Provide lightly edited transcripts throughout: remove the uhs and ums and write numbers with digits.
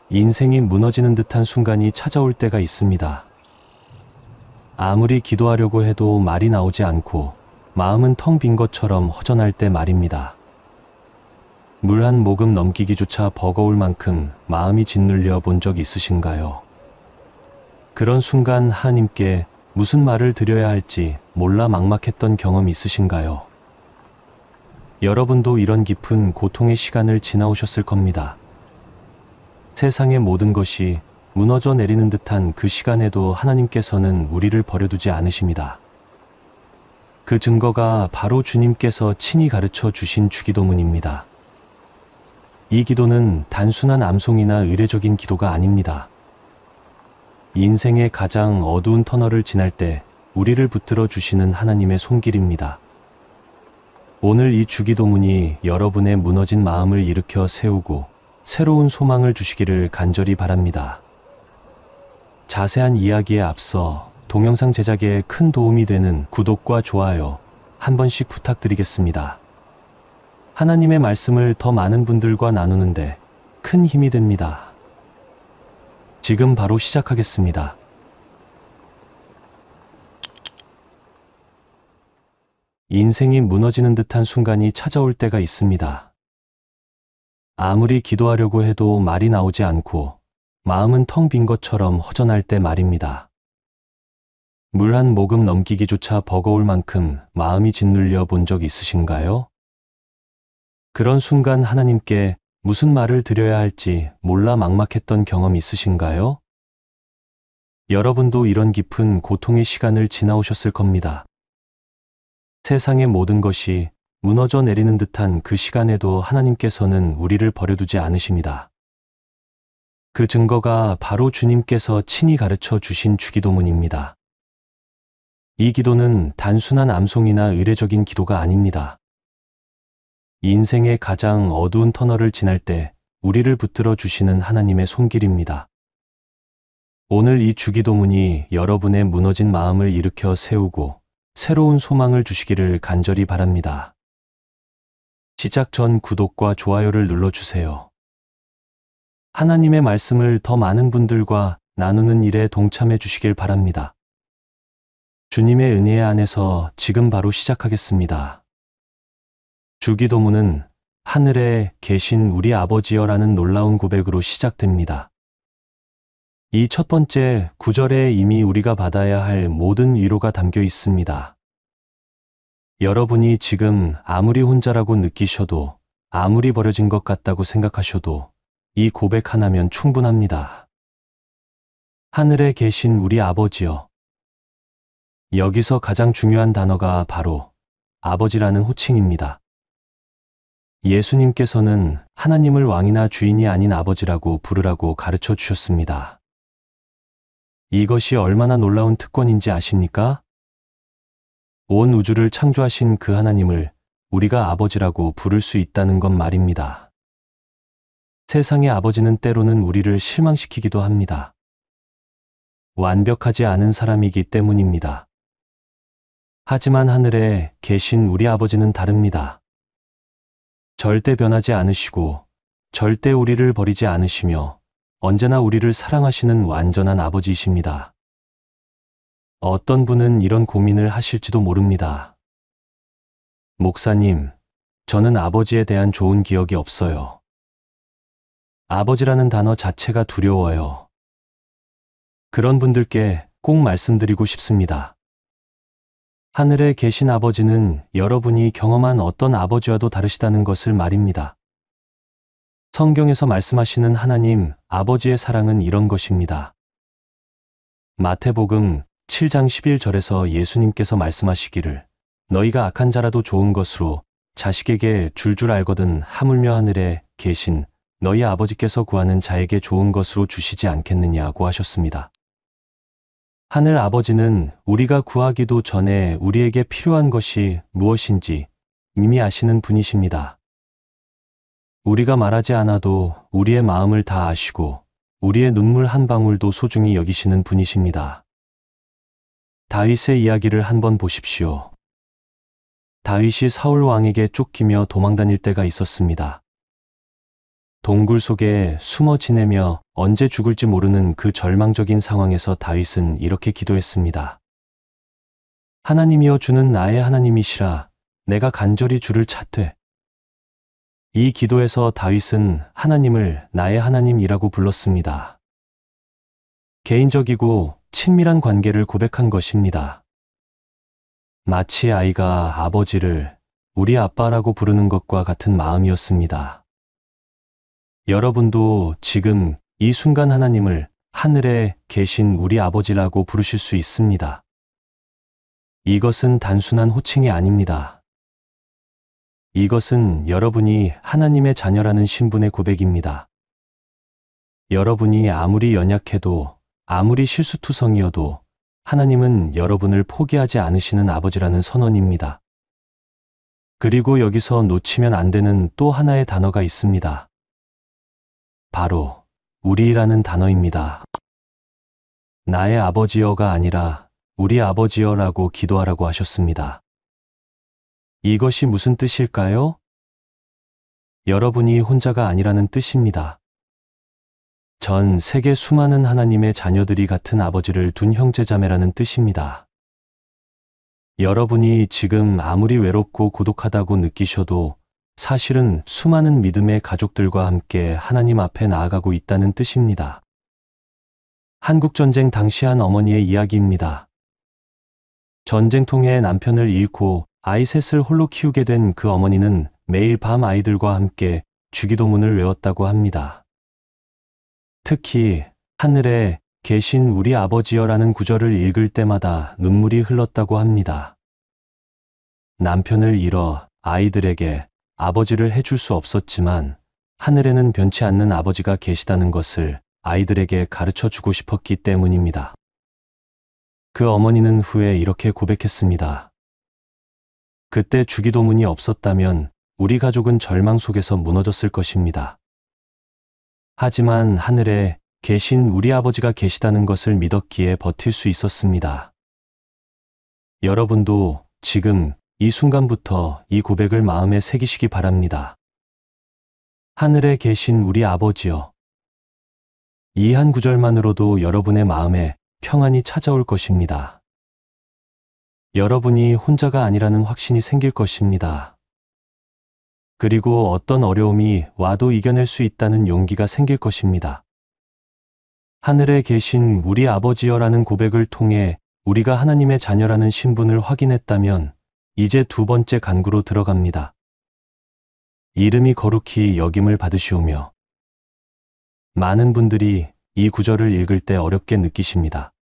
인생이 무너지는 듯한 순간이 찾아올 때가 있습니다. 아무리 기도하려고 해도 말이 나오지 않고 마음은 텅 빈 것처럼 허전할 때 말입니다. 물 한 모금 넘기기조차 버거울 만큼 마음이 짓눌려 본 적 있으신가요? 그런 순간 하나님께 무슨 말을 드려야 할지 몰라 막막했던 경험 있으신가요? 여러분도 이런 깊은 고통의 시간을 지나오셨을 겁니다. 세상의 모든 것이 무너져 내리는 듯한 그 시간에도 하나님께서는 우리를 버려두지 않으십니다. 그 증거가 바로 주님께서 친히 가르쳐 주신 주기도문입니다. 이 기도는 단순한 암송이나 의례적인 기도가 아닙니다. 인생의 가장 어두운 터널을 지날 때 우리를 붙들어 주시는 하나님의 손길입니다. 오늘 이 주기도문이 여러분의 무너진 마음을 일으켜 세우고 새로운 소망을 주시기를 간절히 바랍니다. 자세한 이야기에 앞서 동영상 제작에 큰 도움이 되는 구독과 좋아요 한 번씩 부탁드리겠습니다. 하나님의 말씀을 더 많은 분들과 나누는데 큰 힘이 됩니다. 지금 바로 시작하겠습니다. 인생이 무너지는 듯한 순간이 찾아올 때가 있습니다. 아무리 기도하려고 해도 말이 나오지 않고 마음은 텅 빈 것처럼 허전할 때 말입니다. 물 한 모금 넘기기조차 버거울 만큼 마음이 짓눌려 본 적 있으신가요? 그런 순간 하나님께 무슨 말을 드려야 할지 몰라 막막했던 경험 있으신가요? 여러분도 이런 깊은 고통의 시간을 지나오셨을 겁니다. 세상의 모든 것이 무너져 내리는 듯한 그 시간에도 하나님께서는 우리를 버려두지 않으십니다. 그 증거가 바로 주님께서 친히 가르쳐 주신 주기도문입니다. 이 기도는 단순한 암송이나 의례적인 기도가 아닙니다. 인생의 가장 어두운 터널을 지날 때 우리를 붙들어 주시는 하나님의 손길입니다. 오늘 이 주기도문이 여러분의 무너진 마음을 일으켜 세우고 새로운 소망을 주시기를 간절히 바랍니다. 시작 전 구독과 좋아요를 눌러주세요. 하나님의 말씀을 더 많은 분들과 나누는 일에 동참해 주시길 바랍니다. 주님의 은혜 안에서 지금 바로 시작하겠습니다. 주기도문은 하늘에 계신 우리 아버지여라는 놀라운 고백으로 시작됩니다. 이 첫 번째 구절에 이미 우리가 받아야 할 모든 위로가 담겨 있습니다. 여러분이 지금 아무리 혼자라고 느끼셔도, 아무리 버려진 것 같다고 생각하셔도 이 고백 하나면 충분합니다. 하늘에 계신 우리 아버지여. 여기서 가장 중요한 단어가 바로 아버지라는 호칭입니다. 예수님께서는 하나님을 왕이나 주인이 아닌 아버지라고 부르라고 가르쳐 주셨습니다. 이것이 얼마나 놀라운 특권인지 아십니까? 온 우주를 창조하신 그 하나님을 우리가 아버지라고 부를 수 있다는 것 말입니다. 세상의 아버지는 때로는 우리를 실망시키기도 합니다. 완벽하지 않은 사람이기 때문입니다. 하지만 하늘에 계신 우리 아버지는 다릅니다. 절대 변하지 않으시고 절대 우리를 버리지 않으시며 언제나 우리를 사랑하시는 완전한 아버지이십니다. 어떤 분은 이런 고민을 하실지도 모릅니다. 목사님, 저는 아버지에 대한 좋은 기억이 없어요. 아버지라는 단어 자체가 두려워요. 그런 분들께 꼭 말씀드리고 싶습니다. 하늘에 계신 아버지는 여러분이 경험한 어떤 아버지와도 다르시다는 것을 말입니다. 성경에서 말씀하시는 하나님, 아버지의 사랑은 이런 것입니다. 마태복음 7장 11절에서 예수님께서 말씀하시기를 너희가 악한 자라도 좋은 것으로 자식에게 줄 알거든 하물며 하늘에 계신 너희 아버지께서 구하는 자에게 좋은 것으로 주시지 않겠느냐고 하셨습니다. 하늘 아버지는 우리가 구하기도 전에 우리에게 필요한 것이 무엇인지 이미 아시는 분이십니다. 우리가 말하지 않아도 우리의 마음을 다 아시고 우리의 눈물 한 방울도 소중히 여기시는 분이십니다. 다윗의 이야기를 한번 보십시오. 다윗이 사울 왕에게 쫓기며 도망다닐 때가 있었습니다. 동굴 속에 숨어 지내며 언제 죽을지 모르는 그 절망적인 상황에서 다윗은 이렇게 기도했습니다. 하나님이여 주는 나의 하나님이시라 내가 간절히 주를 찾되. 이 기도에서 다윗은 하나님을 나의 하나님이라고 불렀습니다. 개인적이고 친밀한 관계를 고백한 것입니다. 마치 아이가 아버지를 우리 아빠라고 부르는 것과 같은 마음이었습니다. 여러분도 지금 이 순간 하나님을 하늘에 계신 우리 아버지라고 부르실 수 있습니다. 이것은 단순한 호칭이 아닙니다. 이것은 여러분이 하나님의 자녀라는 신분의 고백입니다. 여러분이 아무리 연약해도 아무리 실수투성이어도 하나님은 여러분을 포기하지 않으시는 아버지라는 선언입니다. 그리고 여기서 놓치면 안 되는 또 하나의 단어가 있습니다. 바로 우리라는 단어입니다. 나의 아버지여가 아니라 우리 아버지여라고 기도하라고 하셨습니다. 이것이 무슨 뜻일까요? 여러분이 혼자가 아니라는 뜻입니다. 전 세계 수많은 하나님의 자녀들이 같은 아버지를 둔 형제자매라는 뜻입니다. 여러분이 지금 아무리 외롭고 고독하다고 느끼셔도 사실은 수많은 믿음의 가족들과 함께 하나님 앞에 나아가고 있다는 뜻입니다. 한국전쟁 당시 한 어머니의 이야기입니다. 전쟁통에 남편을 잃고 아이 셋을 홀로 키우게 된 그 어머니는 매일 밤 아이들과 함께 주기도문을 외웠다고 합니다. 특히 하늘에 계신 우리 아버지여라는 구절을 읽을 때마다 눈물이 흘렀다고 합니다. 남편을 잃어 아이들에게 아버지를 해줄 수 없었지만 하늘에는 변치 않는 아버지가 계시다는 것을 아이들에게 가르쳐 주고 싶었기 때문입니다. 그 어머니는 후에 이렇게 고백했습니다. 그때 주기도문이 없었다면 우리 가족은 절망 속에서 무너졌을 것입니다. 하지만 하늘에 계신 우리 아버지가 계시다는 것을 믿었기에 버틸 수 있었습니다. 여러분도 지금 이 순간부터 이 고백을 마음에 새기시기 바랍니다. 하늘에 계신 우리 아버지여. 이 한 구절만으로도 여러분의 마음에 평안이 찾아올 것입니다. 여러분이 혼자가 아니라는 확신이 생길 것입니다. 그리고 어떤 어려움이 와도 이겨낼 수 있다는 용기가 생길 것입니다. 하늘에 계신 우리 아버지여라는 고백을 통해 우리가 하나님의 자녀라는 신분을 확인했다면 이제 두 번째 간구로 들어갑니다. 이름이 거룩히 여김을 받으시오며. 많은 분들이 이 구절을 읽을 때 어렵게 느끼십니다.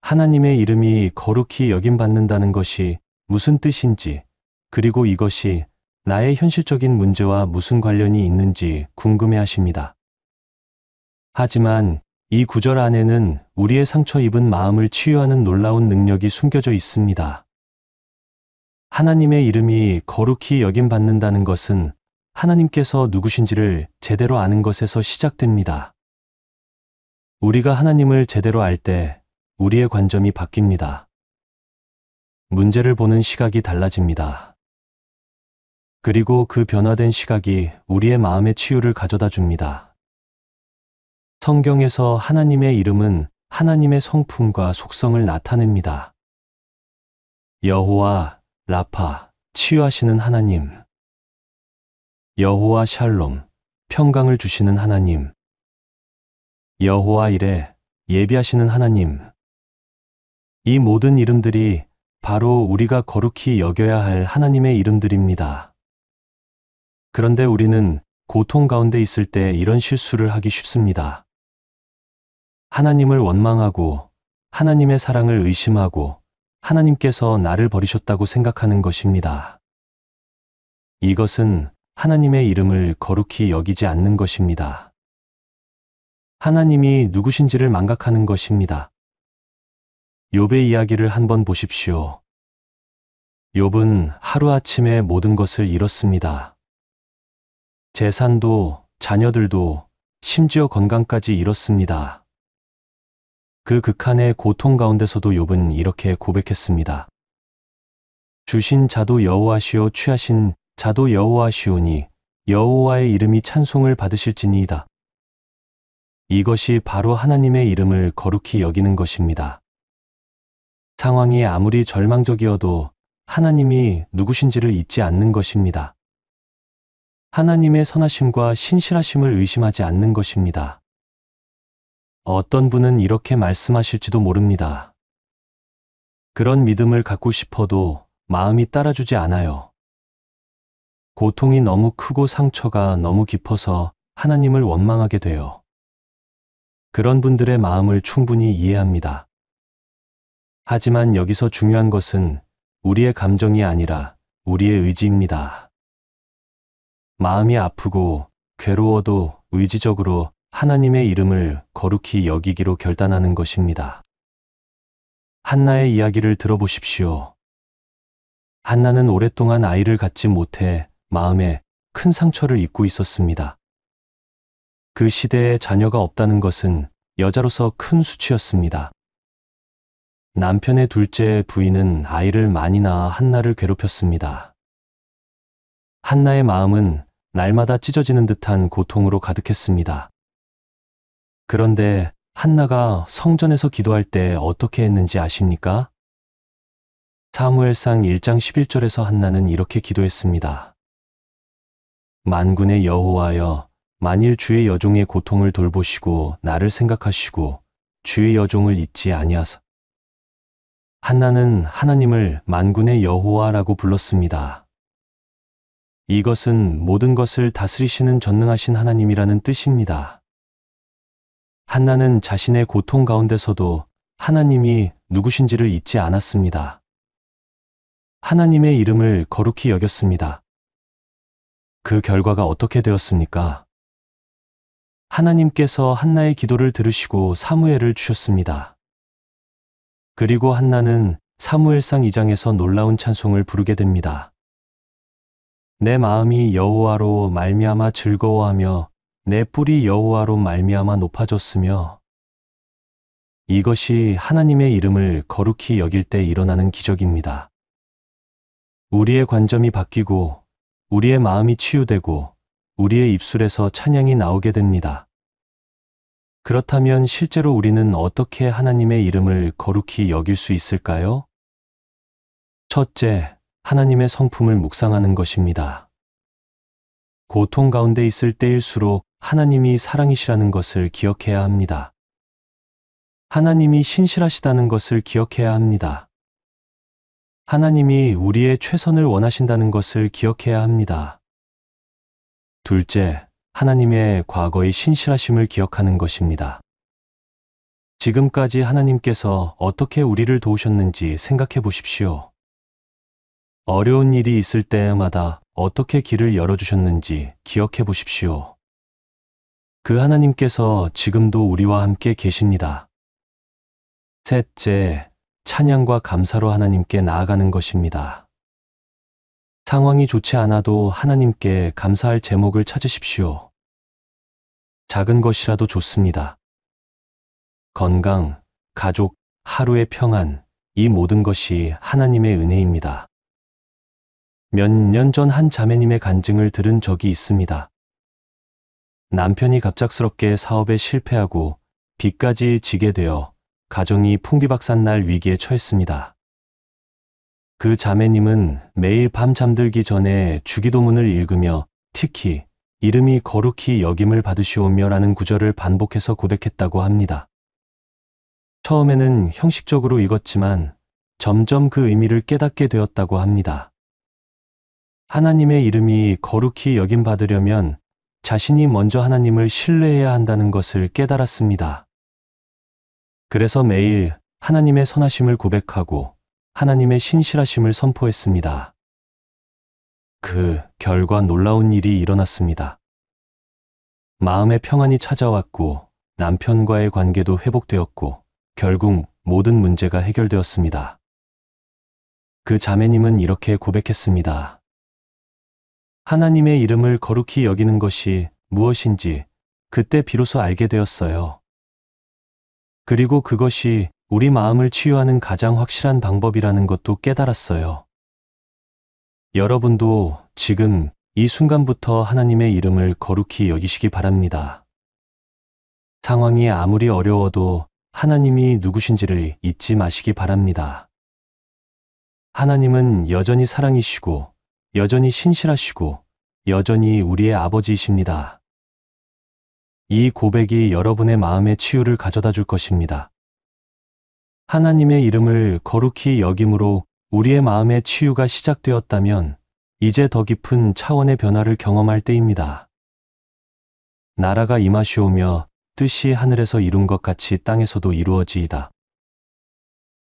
하나님의 이름이 거룩히 여김받는다는 것이 무슨 뜻인지, 그리고 이것이 나의 현실적인 문제와 무슨 관련이 있는지 궁금해하십니다. 하지만 이 구절 안에는 우리의 상처 입은 마음을 치유하는 놀라운 능력이 숨겨져 있습니다. 하나님의 이름이 거룩히 여김받는다는 것은 하나님께서 누구신지를 제대로 아는 것에서 시작됩니다. 우리가 하나님을 제대로 알 때 우리의 관점이 바뀝니다. 문제를 보는 시각이 달라집니다. 그리고 그 변화된 시각이 우리의 마음의 치유를 가져다 줍니다. 성경에서 하나님의 이름은 하나님의 성품과 속성을 나타냅니다. 여호와, 라파, 치유하시는 하나님. 여호와 샬롬, 평강을 주시는 하나님. 여호와 이레, 예비하시는 하나님. 이 모든 이름들이 바로 우리가 거룩히 여겨야 할 하나님의 이름들입니다. 그런데 우리는 고통 가운데 있을 때 이런 실수를 하기 쉽습니다. 하나님을 원망하고 하나님의 사랑을 의심하고 하나님께서 나를 버리셨다고 생각하는 것입니다. 이것은 하나님의 이름을 거룩히 여기지 않는 것입니다. 하나님이 누구신지를 망각하는 것입니다. 욥의 이야기를 한번 보십시오. 욥은 하루아침에 모든 것을 잃었습니다. 재산도 자녀들도 심지어 건강까지 잃었습니다. 그 극한의 고통 가운데서도 욥은 이렇게 고백했습니다. 주신 자도 여호와시오 취하신 자도 여호와시오니 여호와의 이름이 찬송을 받으실지니이다. 이것이 바로 하나님의 이름을 거룩히 여기는 것입니다. 상황이 아무리 절망적이어도 하나님이 누구신지를 잊지 않는 것입니다. 하나님의 선하심과 신실하심을 의심하지 않는 것입니다. 어떤 분은 이렇게 말씀하실지도 모릅니다. 그런 믿음을 갖고 싶어도 마음이 따라주지 않아요. 고통이 너무 크고 상처가 너무 깊어서 하나님을 원망하게 돼요. 그런 분들의 마음을 충분히 이해합니다. 하지만 여기서 중요한 것은 우리의 감정이 아니라 우리의 의지입니다. 마음이 아프고 괴로워도 의지적으로 하나님의 이름을 거룩히 여기기로 결단하는 것입니다. 한나의 이야기를 들어보십시오. 한나는 오랫동안 아이를 갖지 못해 마음에 큰 상처를 입고 있었습니다. 그 시대에 자녀가 없다는 것은 여자로서 큰 수치였습니다. 남편의 둘째 부인은 아이를 많이 낳아 한나를 괴롭혔습니다. 한나의 마음은 날마다 찢어지는 듯한 고통으로 가득했습니다. 그런데 한나가 성전에서 기도할 때 어떻게 했는지 아십니까? 사무엘상 1장 11절에서 한나는 이렇게 기도했습니다. 만군의 여호와여, 만일 주의 여종의 고통을 돌보시고 나를 생각하시고 주의 여종을 잊지 아니하사. 한나는 하나님을 만군의 여호와라고 불렀습니다. 이것은 모든 것을 다스리시는 전능하신 하나님이라는 뜻입니다. 한나는 자신의 고통 가운데서도 하나님이 누구신지를 잊지 않았습니다. 하나님의 이름을 거룩히 여겼습니다. 그 결과가 어떻게 되었습니까? 하나님께서 한나의 기도를 들으시고 사무엘을 주셨습니다. 그리고 한나는 사무엘상 2장에서 놀라운 찬송을 부르게 됩니다. 내 마음이 여호와로 말미암아 즐거워하며 내 뿔이 여호와로 말미암아 높아졌으며. 이것이 하나님의 이름을 거룩히 여길 때 일어나는 기적입니다. 우리의 관점이 바뀌고 우리의 마음이 치유되고 우리의 입술에서 찬양이 나오게 됩니다. 그렇다면 실제로 우리는 어떻게 하나님의 이름을 거룩히 여길 수 있을까요? 첫째, 하나님의 성품을 묵상하는 것입니다. 고통 가운데 있을 때일수록 하나님이 사랑이시라는 것을 기억해야 합니다. 하나님이 신실하시다는 것을 기억해야 합니다. 하나님이 우리의 최선을 원하신다는 것을 기억해야 합니다. 둘째, 하나님의 과거의 신실하심을 기억하는 것입니다. 지금까지 하나님께서 어떻게 우리를 도우셨는지 생각해 보십시오. 어려운 일이 있을 때마다 어떻게 길을 열어주셨는지 기억해 보십시오. 그 하나님께서 지금도 우리와 함께 계십니다. 셋째, 찬양과 감사로 하나님께 나아가는 것입니다. 상황이 좋지 않아도 하나님께 감사할 제목을 찾으십시오. 작은 것이라도 좋습니다. 건강, 가족, 하루의 평안, 이 모든 것이 하나님의 은혜입니다. 몇 년 전 한 자매님의 간증을 들은 적이 있습니다. 남편이 갑작스럽게 사업에 실패하고 빚까지 지게 되어 가정이 풍비박산날 위기에 처했습니다. 그 자매님은 매일 밤 잠들기 전에 주기도문을 읽으며 특히 이름이 거룩히 여김을 받으시오며라는 구절을 반복해서 고백했다고 합니다. 처음에는 형식적으로 읽었지만 점점 그 의미를 깨닫게 되었다고 합니다. 하나님의 이름이 거룩히 여김 받으려면 자신이 먼저 하나님을 신뢰해야 한다는 것을 깨달았습니다. 그래서 매일 하나님의 선하심을 고백하고 하나님의 신실하심을 선포했습니다. 그 결과 놀라운 일이 일어났습니다. 마음의 평안이 찾아왔고 남편과의 관계도 회복되었고 결국 모든 문제가 해결되었습니다. 그 자매님은 이렇게 고백했습니다. 하나님의 이름을 거룩히 여기는 것이 무엇인지 그때 비로소 알게 되었어요. 그리고 그것이 우리 마음을 치유하는 가장 확실한 방법이라는 것도 깨달았어요. 여러분도 지금 이 순간부터 하나님의 이름을 거룩히 여기시기 바랍니다. 상황이 아무리 어려워도 하나님이 누구신지를 잊지 마시기 바랍니다. 하나님은 여전히 사랑이시고, 여전히 신실하시고, 여전히 우리의 아버지이십니다. 이 고백이 여러분의 마음의 치유를 가져다 줄 것입니다. 하나님의 이름을 거룩히 여김으로 우리의 마음의 치유가 시작되었다면 이제 더 깊은 차원의 변화를 경험할 때입니다. 나라가 임하시오며 뜻이 하늘에서 이룬 것 같이 땅에서도 이루어지이다.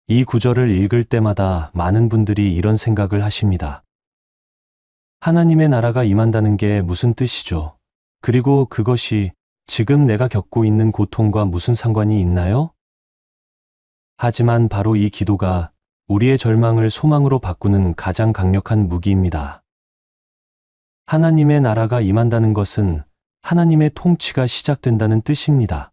이 구절을 읽을 때마다 많은 분들이 이런 생각을 하십니다. 하나님의 나라가 임한다는 게 무슨 뜻이죠? 그리고 그것이 지금 내가 겪고 있는 고통과 무슨 상관이 있나요? 하지만 바로 이 기도가 우리의 절망을 소망으로 바꾸는 가장 강력한 무기입니다. 하나님의 나라가 임한다는 것은 하나님의 통치가 시작된다는 뜻입니다.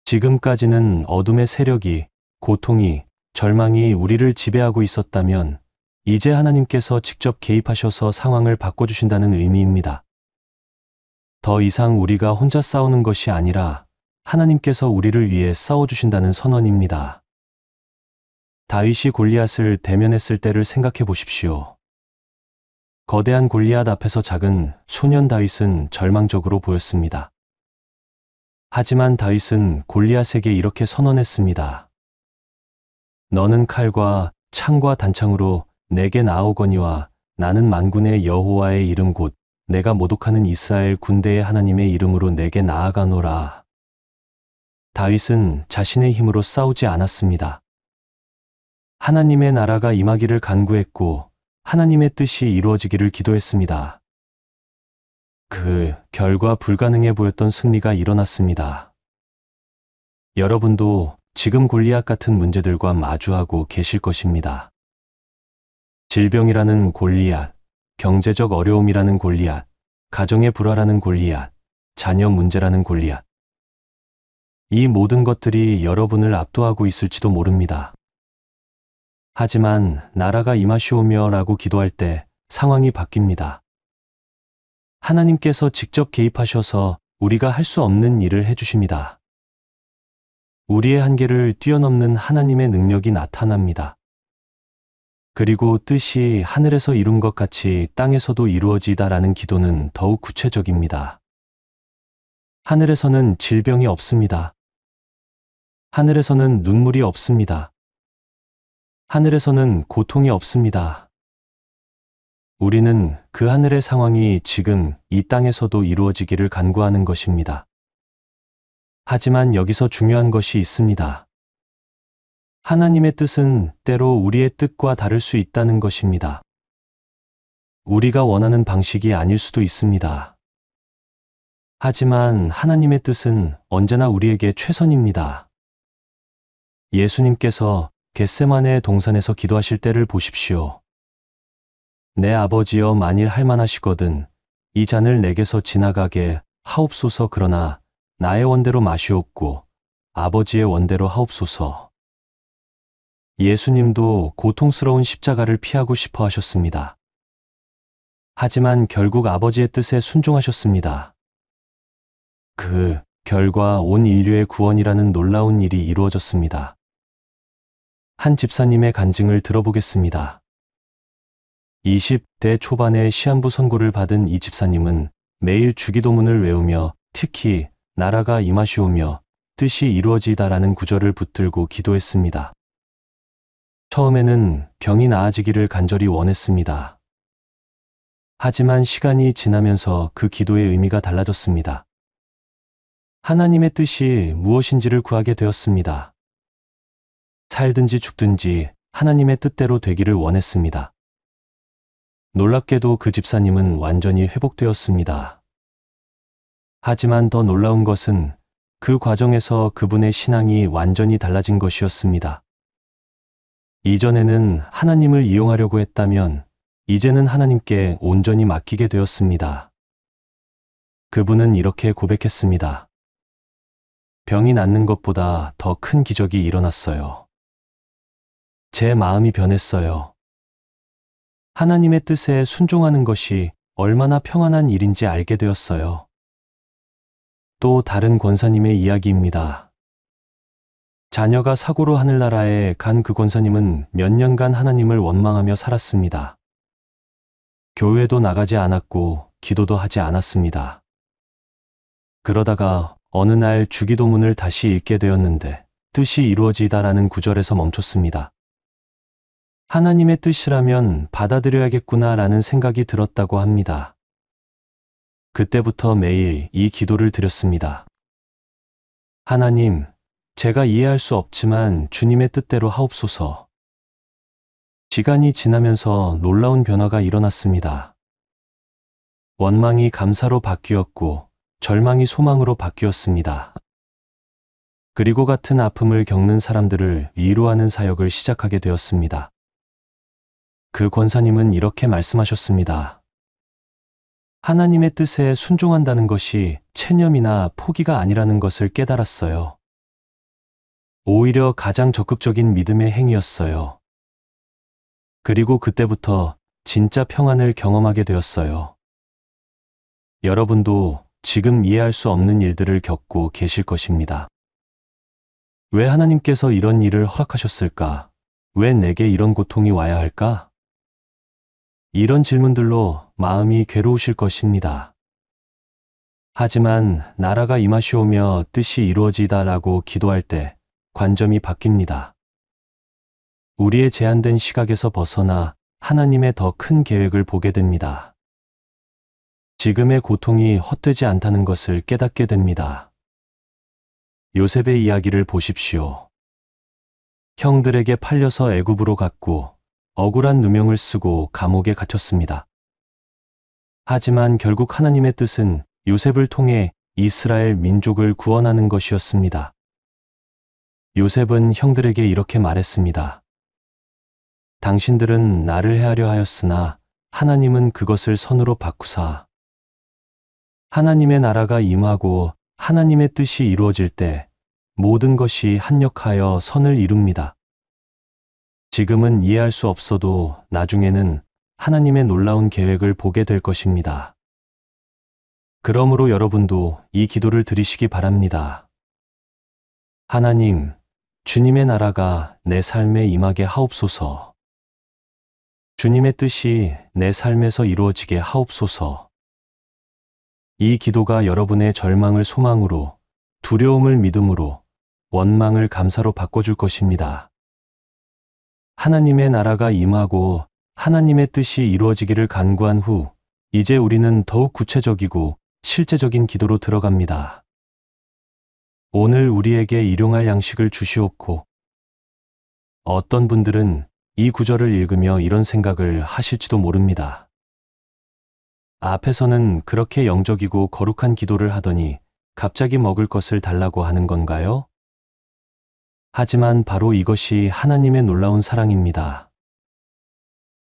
지금까지는 어둠의 세력이, 고통이, 절망이 우리를 지배하고 있었다면 이제 하나님께서 직접 개입하셔서 상황을 바꿔주신다는 의미입니다. 더 이상 우리가 혼자 싸우는 것이 아니라 하나님께서 우리를 위해 싸워주신다는 선언입니다. 다윗이 골리앗을 대면했을 때를 생각해 보십시오. 거대한 골리앗 앞에서 작은 소년 다윗은 절망적으로 보였습니다. 하지만 다윗은 골리앗에게 이렇게 선언했습니다. 너는 칼과 창과 단창으로 내게 나아오거니와 나는 만군의 여호와의 이름 곧 내가 모독하는 이스라엘 군대의 하나님의 이름으로 내게 나아가노라. 다윗은 자신의 힘으로 싸우지 않았습니다. 하나님의 나라가 임하기를 간구했고 하나님의 뜻이 이루어지기를 기도했습니다. 그 결과 불가능해 보였던 승리가 일어났습니다. 여러분도 지금 골리앗 같은 문제들과 마주하고 계실 것입니다. 질병이라는 골리앗, 경제적 어려움이라는 골리앗, 가정의 불화라는 골리앗, 자녀 문제라는 골리앗. 이 모든 것들이 여러분을 압도하고 있을지도 모릅니다. 하지만 나라가 임하시오며 라고 기도할 때 상황이 바뀝니다. 하나님께서 직접 개입하셔서 우리가 할 수 없는 일을 해주십니다. 우리의 한계를 뛰어넘는 하나님의 능력이 나타납니다. 그리고 뜻이 하늘에서 이룬 것 같이 땅에서도 이루어지다라는 기도는 더욱 구체적입니다. 하늘에서는 질병이 없습니다. 하늘에서는 눈물이 없습니다. 하늘에서는 고통이 없습니다. 우리는 그 하늘의 상황이 지금 이 땅에서도 이루어지기를 간구하는 것입니다. 하지만 여기서 중요한 것이 있습니다. 하나님의 뜻은 때로 우리의 뜻과 다를 수 있다는 것입니다. 우리가 원하는 방식이 아닐 수도 있습니다. 하지만 하나님의 뜻은 언제나 우리에게 최선입니다. 예수님께서 겟세마네 동산에서 기도하실 때를 보십시오. 내 아버지여 만일 할만하시거든 이 잔을 내게서 지나가게 하옵소서. 그러나 나의 원대로 마시옵고 아버지의 원대로 하옵소서. 예수님도 고통스러운 십자가를 피하고 싶어 하셨습니다. 하지만 결국 아버지의 뜻에 순종하셨습니다. 그 결과 온 인류의 구원이라는 놀라운 일이 이루어졌습니다. 한 집사님의 간증을 들어보겠습니다. 20대 초반에 시한부 선고를 받은 이 집사님은 매일 주기도문을 외우며 특히 나라가 임하시오며 뜻이 이루어지다라는 구절을 붙들고 기도했습니다. 처음에는 병이 나아지기를 간절히 원했습니다. 하지만 시간이 지나면서 그 기도의 의미가 달라졌습니다. 하나님의 뜻이 무엇인지를 구하게 되었습니다. 살든지 죽든지 하나님의 뜻대로 되기를 원했습니다. 놀랍게도 그 집사님은 완전히 회복되었습니다. 하지만 더 놀라운 것은 그 과정에서 그분의 신앙이 완전히 달라진 것이었습니다. 이전에는 하나님을 이용하려고 했다면 이제는 하나님께 온전히 맡기게 되었습니다. 그분은 이렇게 고백했습니다. 병이 낫는 것보다 더 큰 기적이 일어났어요. 제 마음이 변했어요. 하나님의 뜻에 순종하는 것이 얼마나 평안한 일인지 알게 되었어요. 또 다른 권사님의 이야기입니다. 자녀가 사고로 하늘나라에 간 그 권사님은 몇 년간 하나님을 원망하며 살았습니다. 교회도 나가지 않았고 기도도 하지 않았습니다. 그러다가 어느 날 주기도문을 다시 읽게 되었는데 뜻이 이루어지다라는 구절에서 멈췄습니다. 하나님의 뜻이라면 받아들여야겠구나라는 생각이 들었다고 합니다. 그때부터 매일 이 기도를 드렸습니다. 하나님, 제가 이해할 수 없지만 주님의 뜻대로 하옵소서. 시간이 지나면서 놀라운 변화가 일어났습니다. 원망이 감사로 바뀌었고 절망이 소망으로 바뀌었습니다. 그리고 같은 아픔을 겪는 사람들을 위로하는 사역을 시작하게 되었습니다. 그 권사님은 이렇게 말씀하셨습니다. 하나님의 뜻에 순종한다는 것이 체념이나 포기가 아니라는 것을 깨달았어요. 오히려 가장 적극적인 믿음의 행위였어요. 그리고 그때부터 진짜 평안을 경험하게 되었어요. 여러분도 지금 이해할 수 없는 일들을 겪고 계실 것입니다. 왜 하나님께서 이런 일을 허락하셨을까? 왜 내게 이런 고통이 와야 할까? 이런 질문들로 마음이 괴로우실 것입니다. 하지만 나라가 임하시오며 뜻이 이루어지다라고 기도할 때 관점이 바뀝니다. 우리의 제한된 시각에서 벗어나 하나님의 더 큰 계획을 보게 됩니다. 지금의 고통이 헛되지 않다는 것을 깨닫게 됩니다. 요셉의 이야기를 보십시오. 형들에게 팔려서 애굽으로 갔고 억울한 누명을 쓰고 감옥에 갇혔습니다. 하지만 결국 하나님의 뜻은 요셉을 통해 이스라엘 민족을 구원하는 것이었습니다. 요셉은 형들에게 이렇게 말했습니다. 당신들은 나를 해하려 하였으나 하나님은 그것을 선으로 바꾸사 하나님의 나라가 임하고 하나님의 뜻이 이루어질 때 모든 것이 합력하여 선을 이룹니다. 지금은 이해할 수 없어도 나중에는 하나님의 놀라운 계획을 보게 될 것입니다. 그러므로 여러분도 이 기도를 드리시기 바랍니다. 하나님, 주님의 나라가 내 삶에 임하게 하옵소서. 주님의 뜻이 내 삶에서 이루어지게 하옵소서. 이 기도가 여러분의 절망을 소망으로, 두려움을 믿음으로, 원망을 감사로 바꿔줄 것입니다. 하나님의 나라가 임하고 하나님의 뜻이 이루어지기를 간구한 후 이제 우리는 더욱 구체적이고 실제적인 기도로 들어갑니다. 오늘 우리에게 일용할 양식을 주시옵고 어떤 분들은 이 구절을 읽으며 이런 생각을 하실지도 모릅니다. 앞에서는 그렇게 영적이고 거룩한 기도를 하더니 갑자기 먹을 것을 달라고 하는 건가요? 하지만 바로 이것이 하나님의 놀라운 사랑입니다.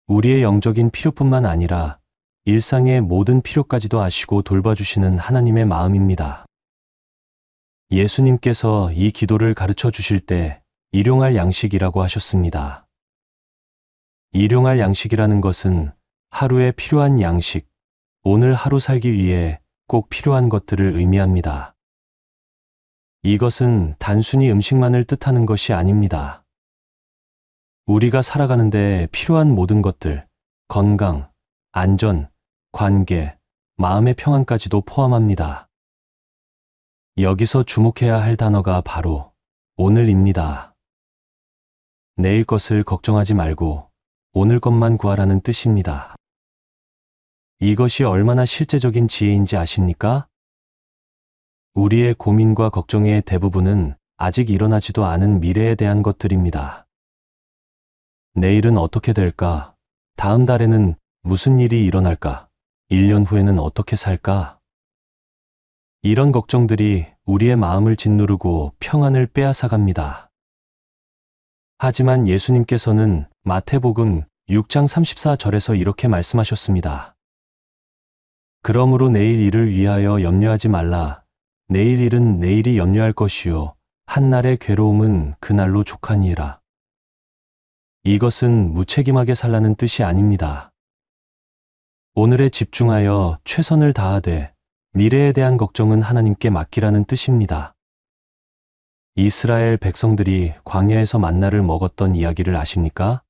우리의 영적인 필요뿐만 아니라 일상의 모든 필요까지도 아시고 돌봐주시는 하나님의 마음입니다. 예수님께서 이 기도를 가르쳐 주실 때 일용할 양식이라고 하셨습니다. 일용할 양식이라는 것은 하루에 필요한 양식, 오늘 하루 살기 위해 꼭 필요한 것들을 의미합니다. 이것은 단순히 음식만을 뜻하는 것이 아닙니다. 우리가 살아가는데 필요한 모든 것들, 건강, 안전, 관계, 마음의 평안까지도 포함합니다. 여기서 주목해야 할 단어가 바로 오늘입니다. 내일 것을 걱정하지 말고 오늘 것만 구하라는 뜻입니다. 이것이 얼마나 실제적인 지혜인지 아십니까? 우리의 고민과 걱정의 대부분은 아직 일어나지도 않은 미래에 대한 것들입니다. 내일은 어떻게 될까? 다음 달에는 무슨 일이 일어날까? 1년 후에는 어떻게 살까? 이런 걱정들이 우리의 마음을 짓누르고 평안을 빼앗아갑니다. 하지만 예수님께서는 마태복음 6장 34절에서 이렇게 말씀하셨습니다. 그러므로 내일 일을 위하여 염려하지 말라. 내일 일은 내일이 염려할 것이요 한날의 괴로움은 그날로 족하니이라. 이것은 무책임하게 살라는 뜻이 아닙니다. 오늘에 집중하여 최선을 다하되 미래에 대한 걱정은 하나님께 맡기라는 뜻입니다. 이스라엘 백성들이 광야에서 만나를 먹었던 이야기를 아십니까?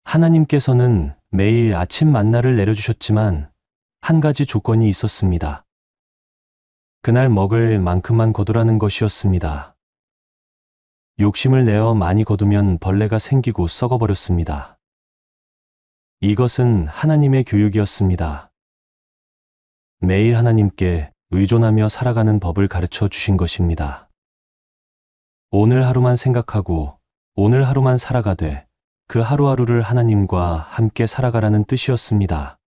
하나님께서는 매일 아침 만나를 내려주셨지만 한 가지 조건이 있었습니다. 그날 먹을 만큼만 거두라는 것이었습니다. 욕심을 내어 많이 거두면 벌레가 생기고 썩어버렸습니다. 이것은 하나님의 교육이었습니다. 매일 하나님께 의존하며 살아가는 법을 가르쳐 주신 것입니다. 오늘 하루만 생각하고 오늘 하루만 살아가되 그 하루하루를 하나님과 함께 살아가라는 뜻이었습니다.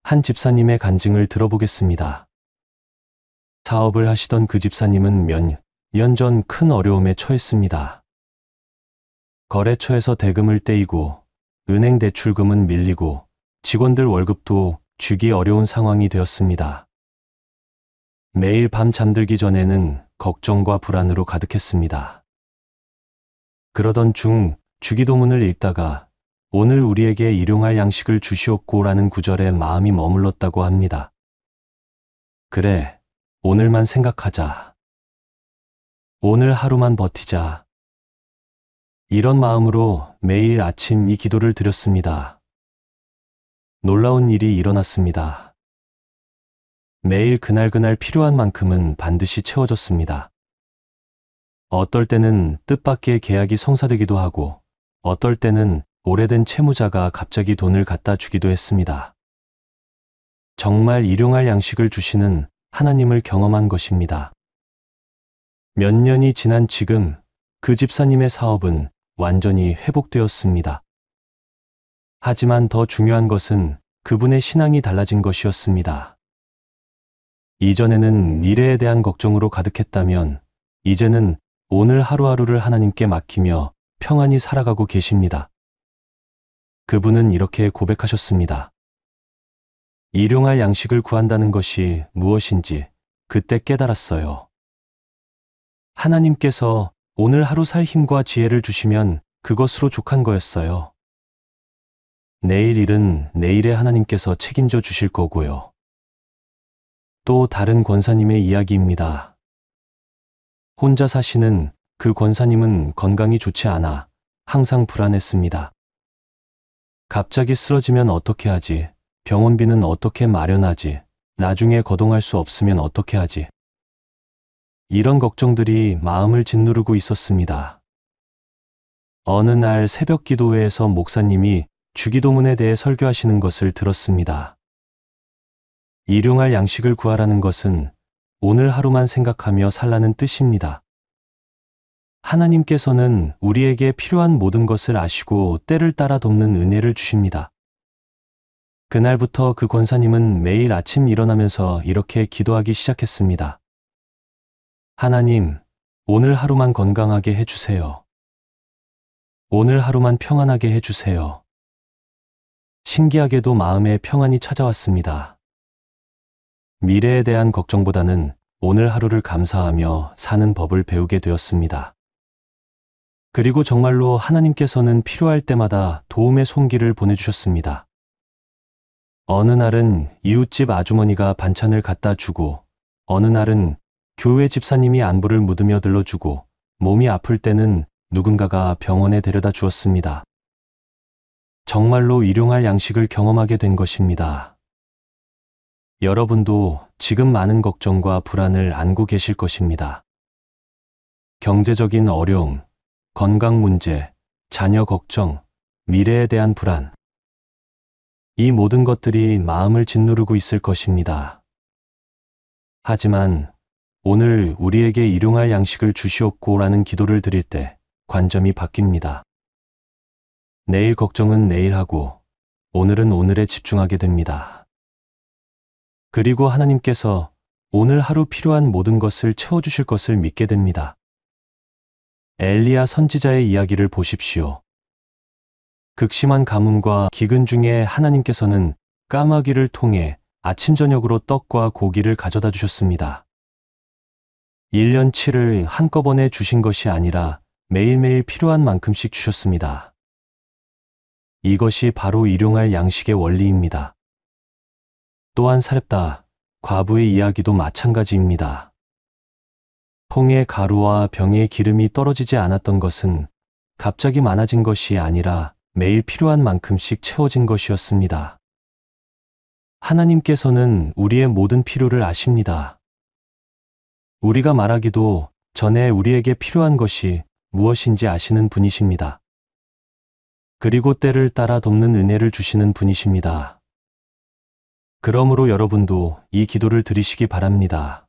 한 집사님의 간증을 들어보겠습니다. 사업을 하시던 그 집사님은 몇 년 전 큰 어려움에 처했습니다. 거래처에서 대금을 떼이고 은행 대출금은 밀리고 직원들 월급도 주기 어려운 상황이 되었습니다. 매일 밤 잠들기 전에는 걱정과 불안으로 가득했습니다. 그러던 중 주기도문을 읽다가 오늘 우리에게 일용할 양식을 주시옵고라는 구절에 마음이 머물렀다고 합니다. 그래, 오늘만 생각하자. 오늘 하루만 버티자. 이런 마음으로 매일 아침 이 기도를 드렸습니다. 놀라운 일이 일어났습니다. 매일 그날 필요한 만큼은 반드시 채워졌습니다. 어떨 때는 뜻밖의 계약이 성사되기도 하고 어떨 때는 오래된 채무자가 갑자기 돈을 갖다 주기도 했습니다. 정말 일용할 양식을 주시는 하나님을 경험한 것입니다. 몇 년이 지난 지금 그 집사님의 사업은 완전히 회복되었습니다. 하지만 더 중요한 것은 그분의 신앙이 달라진 것이었습니다. 이전에는 미래에 대한 걱정으로 가득했다면 이제는 오늘 하루하루를 하나님께 맡기며 평안히 살아가고 계십니다. 그분은 이렇게 고백하셨습니다. 일용할 양식을 구한다는 것이 무엇인지 그때 깨달았어요. 하나님께서 오늘 하루 살 힘과 지혜를 주시면 그것으로 족한 거였어요. 내일 일은 내일에 하나님께서 책임져 주실 거고요. 또 다른 권사님의 이야기입니다. 혼자 사시는 그 권사님은 건강이 좋지 않아 항상 불안했습니다. 갑자기 쓰러지면 어떻게 하지? 병원비는 어떻게 마련하지? 나중에 거동할 수 없으면 어떻게 하지? 이런 걱정들이 마음을 짓누르고 있었습니다. 어느 날 새벽 기도회에서 목사님이 주기도문에 대해 설교하시는 것을 들었습니다. 일용할 양식을 구하라는 것은 오늘 하루만 생각하며 살라는 뜻입니다. 하나님께서는 우리에게 필요한 모든 것을 아시고 때를 따라 돕는 은혜를 주십니다. 그날부터 그 권사님은 매일 아침 일어나면서 이렇게 기도하기 시작했습니다. 하나님, 오늘 하루만 건강하게 해주세요. 오늘 하루만 평안하게 해주세요. 신기하게도 마음에 평안이 찾아왔습니다. 미래에 대한 걱정보다는 오늘 하루를 감사하며 사는 법을 배우게 되었습니다. 그리고 정말로 하나님께서는 필요할 때마다 도움의 손길을 보내주셨습니다. 어느 날은 이웃집 아주머니가 반찬을 갖다 주고 어느 날은 교회 집사님이 안부를 묻으며 들러주고 몸이 아플 때는 누군가가 병원에 데려다 주었습니다. 정말로 일용할 양식을 경험하게 된 것입니다. 여러분도 지금 많은 걱정과 불안을 안고 계실 것입니다. 경제적인 어려움, 건강 문제, 자녀 걱정, 미래에 대한 불안. 이 모든 것들이 마음을 짓누르고 있을 것입니다. 하지만 오늘 우리에게 일용할 양식을 주시옵고라는 기도를 드릴 때 관점이 바뀝니다. 내일 걱정은 내일 하고 오늘은 오늘에 집중하게 됩니다. 그리고 하나님께서 오늘 하루 필요한 모든 것을 채워주실 것을 믿게 됩니다. 엘리야 선지자의 이야기를 보십시오. 극심한 가뭄과 기근 중에 하나님께서는 까마귀를 통해 아침 저녁으로 떡과 고기를 가져다 주셨습니다. 1년 7을 한꺼번에 주신 것이 아니라 매일매일 필요한 만큼씩 주셨습니다. 이것이 바로 일용할 양식의 원리입니다. 또한 사렙다 과부의 이야기도 마찬가지입니다. 통의 가루와 병의 기름이 떨어지지 않았던 것은 갑자기 많아진 것이 아니라 매일 필요한 만큼씩 채워진 것이었습니다. 하나님께서는 우리의 모든 필요를 아십니다. 우리가 말하기도 전에 우리에게 필요한 것이 무엇인지 아시는 분이십니다. 그리고 때를 따라 돕는 은혜를 주시는 분이십니다. 그러므로 여러분도 이 기도를 드리시기 바랍니다.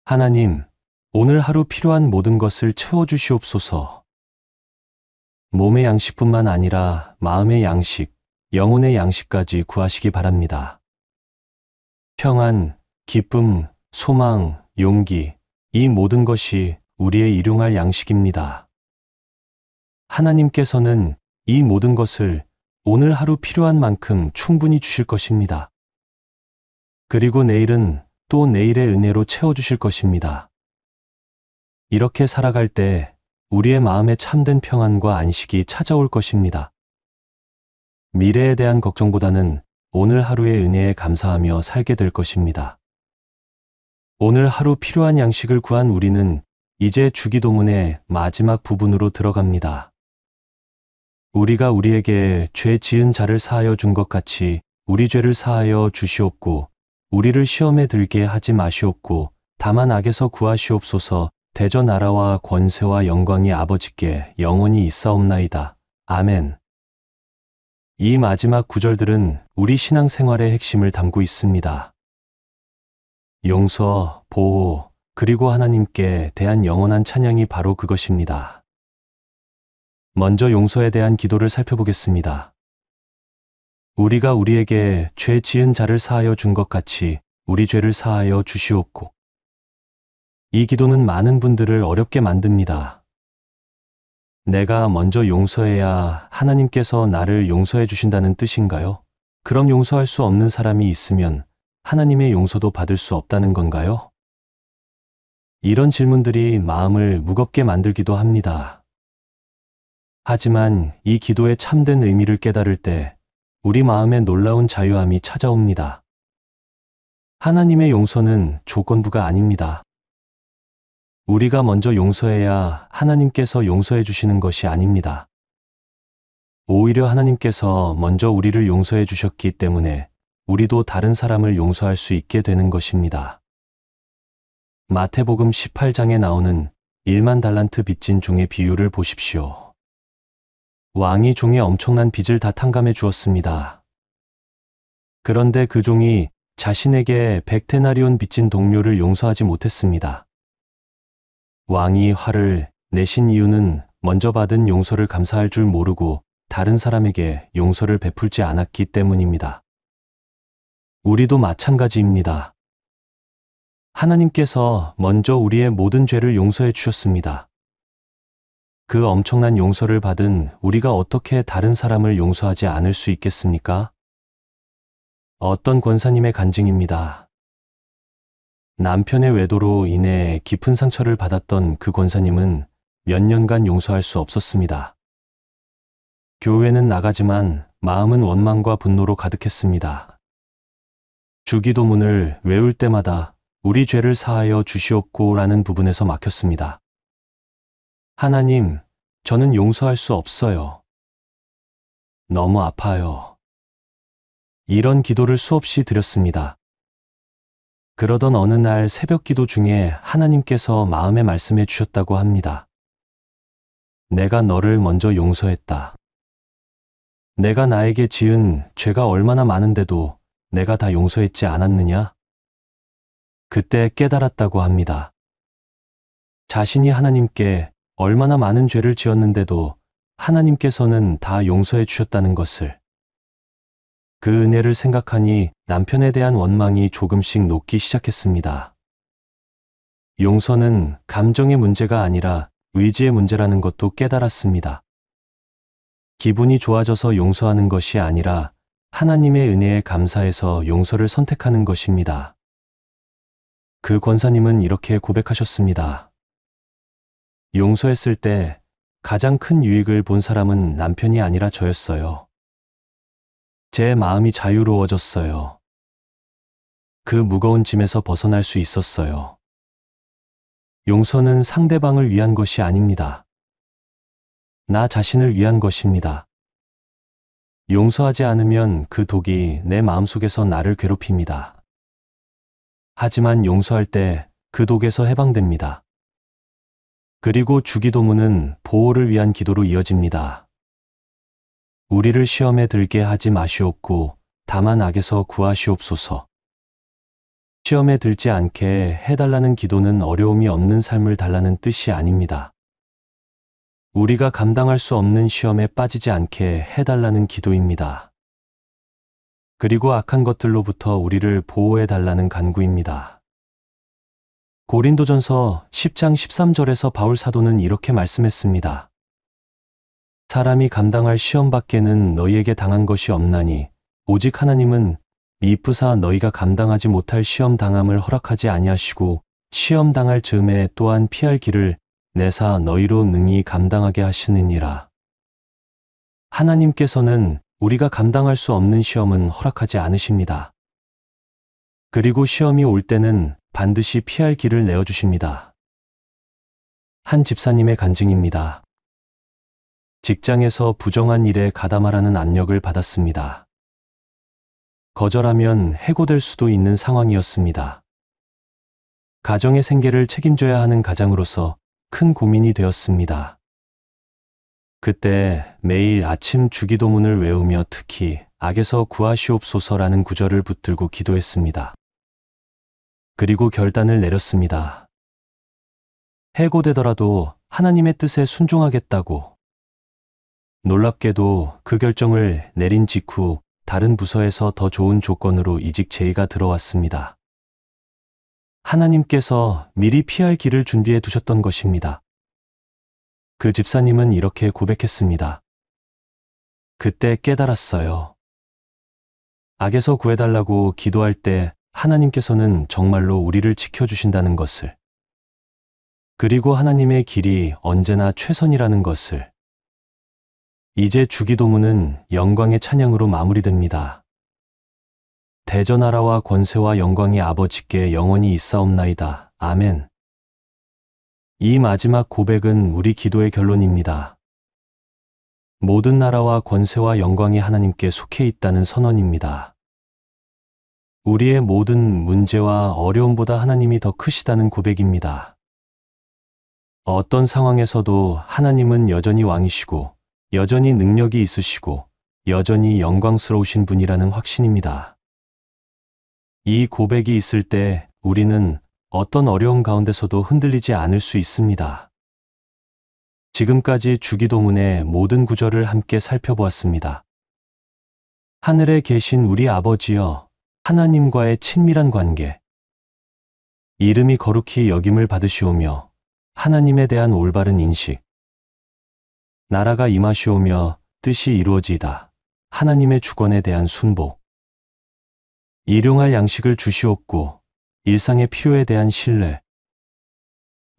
하나님, 오늘 하루 필요한 모든 것을 채워주시옵소서. 몸의 양식뿐만 아니라 마음의 양식, 영혼의 양식까지 구하시기 바랍니다. 평안, 기쁨, 소망, 용기, 이 모든 것이 우리의 일용할 양식입니다. 하나님께서는 이 모든 것을 오늘 하루 필요한 만큼 충분히 주실 것입니다. 그리고 내일은 또 내일의 은혜로 채워주실 것입니다. 이렇게 살아갈 때 우리의 마음에 참된 평안과 안식이 찾아올 것입니다. 미래에 대한 걱정보다는 오늘 하루의 은혜에 감사하며 살게 될 것입니다. 오늘 하루 필요한 양식을 구한 우리는 이제 주기도문의 마지막 부분으로 들어갑니다. 우리가 우리에게 죄 지은 자를 사하여 준 것 같이 우리 죄를 사하여 주시옵고 우리를 시험에 들게 하지 마시옵고 다만 악에서 구하시옵소서. 대저 나라와 권세와 영광이 아버지께 영원히 있사옵나이다. 아멘. 이 마지막 구절들은 우리 신앙생활의 핵심을 담고 있습니다. 용서, 보호, 그리고 하나님께 대한 영원한 찬양이 바로 그것입니다. 먼저 용서에 대한 기도를 살펴보겠습니다. 우리가 우리에게 죄 지은 자를 사하여 준 것 같이 우리 죄를 사하여 주시옵고. 이 기도는 많은 분들을 어렵게 만듭니다. 내가 먼저 용서해야 하나님께서 나를 용서해 주신다는 뜻인가요? 그럼 용서할 수 없는 사람이 있으면 하나님의 용서도 받을 수 없다는 건가요? 이런 질문들이 마음을 무겁게 만들기도 합니다. 하지만 이 기도의 참된 의미를 깨달을 때 우리 마음에 놀라운 자유함이 찾아옵니다. 하나님의 용서는 조건부가 아닙니다. 우리가 먼저 용서해야 하나님께서 용서해 주시는 것이 아닙니다. 오히려 하나님께서 먼저 우리를 용서해 주셨기 때문에 우리도 다른 사람을 용서할 수 있게 되는 것입니다. 마태복음 18장에 나오는 1만 달란트 빚진 종의 비유를 보십시오. 왕이 종의 엄청난 빚을 다 탕감해 주었습니다. 그런데 그 종이 자신에게 100데나리온 빚진 동료를 용서하지 못했습니다. 왕이 화를 내신 이유는 먼저 받은 용서를 감사할 줄 모르고 다른 사람에게 용서를 베풀지 않았기 때문입니다. 우리도 마찬가지입니다. 하나님께서 먼저 우리의 모든 죄를 용서해 주셨습니다. 그 엄청난 용서를 받은 우리가 어떻게 다른 사람을 용서하지 않을 수 있겠습니까? 어떤 권사님의 간증입니다. 남편의 외도로 인해 깊은 상처를 받았던 그 권사님은 몇 년간 용서할 수 없었습니다. 교회는 나가지만 마음은 원망과 분노로 가득했습니다. 주기도문을 외울 때마다 우리 죄를 사하여 주시옵고라는 부분에서 막혔습니다. 하나님, 저는 용서할 수 없어요. 너무 아파요. 이런 기도를 수없이 드렸습니다. 그러던 어느 날 새벽 기도 중에 하나님께서 마음에 말씀해 주셨다고 합니다. 내가 너를 먼저 용서했다. 내가 나에게 지은 죄가 얼마나 많은데도 내가 다 용서했지 않았느냐? 그때 깨달았다고 합니다. 자신이 하나님께 얼마나 많은 죄를 지었는데도 하나님께서는 다 용서해 주셨다는 것을. 그 은혜를 생각하니 남편에 대한 원망이 조금씩 녹기 시작했습니다. 용서는 감정의 문제가 아니라 의지의 문제라는 것도 깨달았습니다. 기분이 좋아져서 용서하는 것이 아니라 하나님의 은혜에 감사해서 용서를 선택하는 것입니다. 그 권사님은 이렇게 고백하셨습니다. 용서했을 때 가장 큰 유익을 본 사람은 남편이 아니라 저였어요. 제 마음이 자유로워졌어요. 그 무거운 짐에서 벗어날 수 있었어요. 용서는 상대방을 위한 것이 아닙니다. 나 자신을 위한 것입니다. 용서하지 않으면 그 독이 내 마음속에서 나를 괴롭힙니다. 하지만 용서할 때 그 독에서 해방됩니다. 그리고 주기도문은 보호를 위한 기도로 이어집니다. 우리를 시험에 들게 하지 마시옵고 다만 악에서 구하시옵소서. 시험에 들지 않게 해달라는 기도는 어려움이 없는 삶을 달라는 뜻이 아닙니다. 우리가 감당할 수 없는 시험에 빠지지 않게 해달라는 기도입니다. 그리고 악한 것들로부터 우리를 보호해달라는 간구입니다. 고린도전서 10장 13절에서 바울 사도는 이렇게 말씀했습니다. 사람이 감당할 시험 밖에는 너희에게 당한 것이 없나니 오직 하나님은 미쁘사 너희가 감당하지 못할 시험 당함을 허락하지 아니하시고 시험 당할 즈음에 또한 피할 길을 내사 너희로 능히 감당하게 하시느니라. 하나님께서는 우리가 감당할 수 없는 시험은 허락하지 않으십니다. 그리고 시험이 올 때는 반드시 피할 길을 내어주십니다. 한 집사님의 간증입니다. 직장에서 부정한 일에 가담하라는 압력을 받았습니다. 거절하면 해고될 수도 있는 상황이었습니다. 가정의 생계를 책임져야 하는 가장으로서 큰 고민이 되었습니다. 그때 매일 아침 주기도문을 외우며 특히 악에서 구하시옵소서라는 구절을 붙들고 기도했습니다. 그리고 결단을 내렸습니다. 해고되더라도 하나님의 뜻에 순종하겠다고. 놀랍게도 그 결정을 내린 직후 다른 부서에서 더 좋은 조건으로 이직 제의가 들어왔습니다. 하나님께서 미리 피할 길을 준비해 두셨던 것입니다. 그 집사님은 이렇게 고백했습니다. 그때 깨달았어요. 악에서 구해달라고 기도할 때 하나님께서는 정말로 우리를 지켜주신다는 것을, 그리고 하나님의 길이 언제나 최선이라는 것을. 이제 주기도문은 영광의 찬양으로 마무리됩니다. 대전하라와 권세와 영광이 아버지께 영원히 있사옵나이다. 아멘. 이 마지막 고백은 우리 기도의 결론입니다. 모든 나라와 권세와 영광이 하나님께 속해 있다는 선언입니다. 우리의 모든 문제와 어려움보다 하나님이 더 크시다는 고백입니다. 어떤 상황에서도 하나님은 여전히 왕이시고, 여전히 능력이 있으시고, 여전히 영광스러우신 분이라는 확신입니다. 이 고백이 있을 때 우리는 어떤 어려움 가운데서도 흔들리지 않을 수 있습니다. 지금까지 주기도문의 모든 구절을 함께 살펴보았습니다. 하늘에 계신 우리 아버지여, 하나님과의 친밀한 관계, 이름이 거룩히 여김을 받으시오며 하나님에 대한 올바른 인식, 나라가 임하시오며 뜻이 이루어지이다. 하나님의 주권에 대한 순복, 일용할 양식을 주시옵고 일상의 필요에 대한 신뢰,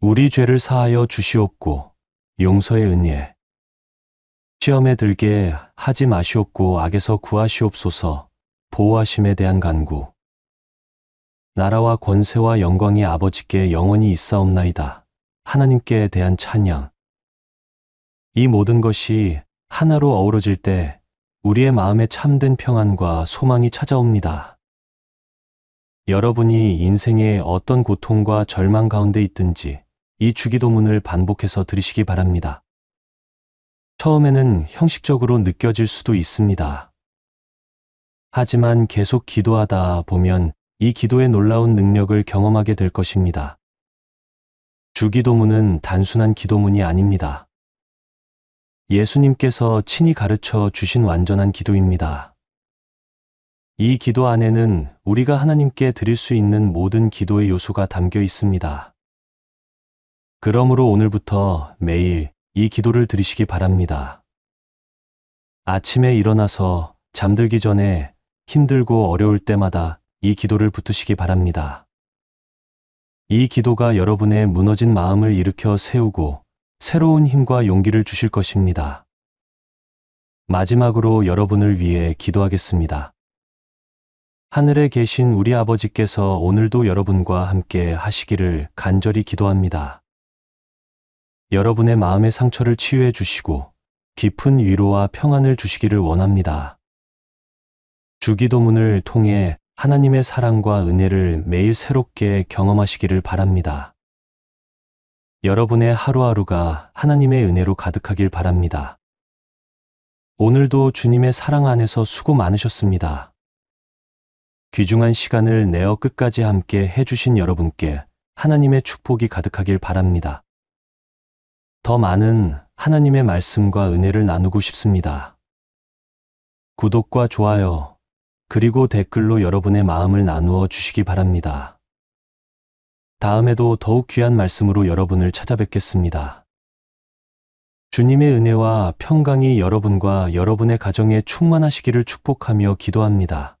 우리 죄를 사하여 주시옵고 용서의 은혜, 시험에 들게 하지 마시옵고 악에서 구하시옵소서 보호하심에 대한 간구, 나라와 권세와 영광이 아버지께 영원히 있사옵나이다. 하나님께 대한 찬양. 이 모든 것이 하나로 어우러질 때 우리의 마음에 참된 평안과 소망이 찾아옵니다. 여러분이 인생의 어떤 고통과 절망 가운데 있든지 이 주기도문을 반복해서 들으시기 바랍니다. 처음에는 형식적으로 느껴질 수도 있습니다. 하지만 계속 기도하다 보면 이 기도의 놀라운 능력을 경험하게 될 것입니다. 주기도문은 단순한 기도문이 아닙니다. 예수님께서 친히 가르쳐 주신 완전한 기도입니다. 이 기도 안에는 우리가 하나님께 드릴 수 있는 모든 기도의 요소가 담겨 있습니다. 그러므로 오늘부터 매일 이 기도를 드리시기 바랍니다. 아침에 일어나서 잠들기 전에 힘들고 어려울 때마다 이 기도를 붙드시기 바랍니다. 이 기도가 여러분의 무너진 마음을 일으켜 세우고 새로운 힘과 용기를 주실 것입니다. 마지막으로 여러분을 위해 기도하겠습니다. 하늘에 계신 우리 아버지께서 오늘도 여러분과 함께 하시기를 간절히 기도합니다. 여러분의 마음의 상처를 치유해 주시고 깊은 위로와 평안을 주시기를 원합니다. 주기도문을 통해 하나님의 사랑과 은혜를 매일 새롭게 경험하시기를 바랍니다. 여러분의 하루하루가 하나님의 은혜로 가득하길 바랍니다. 오늘도 주님의 사랑 안에서 수고 많으셨습니다. 귀중한 시간을 내어 끝까지 함께 해주신 여러분께 하나님의 축복이 가득하길 바랍니다. 더 많은 하나님의 말씀과 은혜를 나누고 싶습니다. 구독과 좋아요, 그리고 댓글로 여러분의 마음을 나누어 주시기 바랍니다. 다음에도 더욱 귀한 말씀으로 여러분을 찾아뵙겠습니다. 주님의 은혜와 평강이 여러분과 여러분의 가정에 충만하시기를 축복하며 기도합니다.